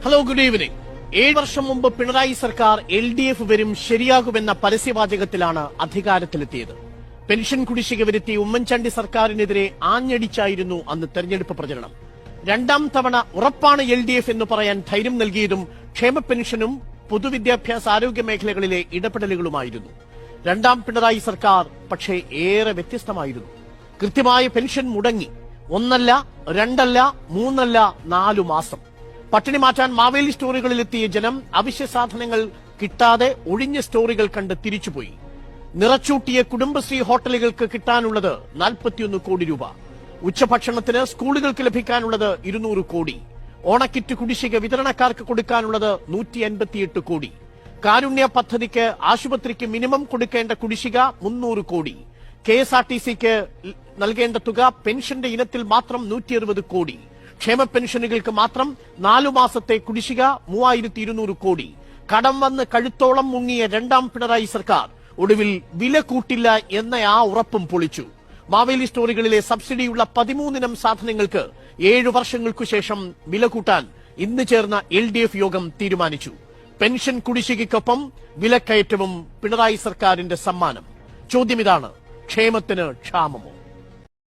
Hello, good evening. 7 വർഷം മുമ്പ് പിണറായി സർക്കാർ LDF വരും ശരിയാകുമെന്ന പരസ്യവാചകത്തിലാണ് അധികാരത്തിലെത്തിയത്. പെൻഷൻ കുടിശ്ശിക വരുത്തി ഉമ്മൻചാണ്ടി സർക്കാരിനെതിരെ ആഞ്ഞടിച്ചായിരുന്നു അന്ന് തെരഞ്ഞെടുപ്പ് പ്രചരണം. രണ്ടാം തവണ ഉറപ്പാണ് LDF എന്ന് പറയാൻ ധൈര്യം നൽകിയതും ക്ഷേമ പെൻഷനും പൊതുവിദ്യാഭ്യാസ ആരോഗ്യ മേഖലകളിലെ ഇടപെടലുകളുമായിരുന്നു. രണ്ടാം പിണറായി സർക്കാർ പക്ഷേ ഏറെ വ്യത്യസ്തമായിരുന്നു. കൃത്യമായ പെൻഷൻ മുടങ്ങി. 1 2 3 4 മാസം. പട്ടിണി മാറ്റാൻ മാവേലി സ്റ്റോറുകളിലെത്തിയ ജനം അവശ്യ സാധനങ്ങൾ കിട്ടാതെ ഒഴിഞ്ഞ സ്റ്റോറുകൾ കണ്ട് തിരിച്ചുപോയി. നിറച്ചൂട്ടിയ കുടുംബശ്രീ ഹോട്ടലുകൾക്ക് കിട്ടാനുള്ളത് 41 കോടി രൂപ. ഉച്ചഭക്ഷണത്തിന് സ്കൂളുകൾക്ക് ലഭിക്കാനുള്ളത് 200 കോടി. ഓണക്കിറ്റ് കുടിശ്ശിക വിതരണക്കാർക്ക് കൊടുക്കാനുള്ളത് 158 കോടി. കാരുണ്യ പദ്ധതിക്ക് ആശുപത്രിക്ക് മിനിമം കൊടുക്കേണ്ട കുടിശ്ശിക 300 കോടി. KSRTCക്ക് നൽകേണ്ട തുക പെൻഷന്റെ ഇനത്തിൽ മാത്രം 160 കോടി. ക്ഷേമ പെൻഷനുകൾക്ക് മാത്രം 4 മാസത്തെ കുടിശ്ശിക 3200 കോടി. കടം വന്ന് കഴുത്തോളം മുങ്ങിയ രണ്ടാം പിണറായി സർക്കാർ ഒടുവിൽ വില കൂട്ടില്ല എന്ന ആ ഉറപ്പും പൊളിച്ചു. മാവേലി സ്റ്റോറുകളിലെ സബ്സിഡിയുള്ള 13 ഇനം സാധനങ്ങൾക്ക് 7 വർഷങ്ങൾക്കു ശേഷം വില കൂട്ടാൻ ഇന്ന് ചേർന്ന LDF യോഗം തീരുമാനിച്ചു. പെൻഷൻ കുടിശ്ശികയ്ക്കൊപ്പം വിലക്കയറ്റവും പിണറായി സർക്കാരിന്റെ സമ്മാനം. ചോദ്യം ഇതാണ്: ക്ഷേമത്തിന് ക്ഷാമമോ?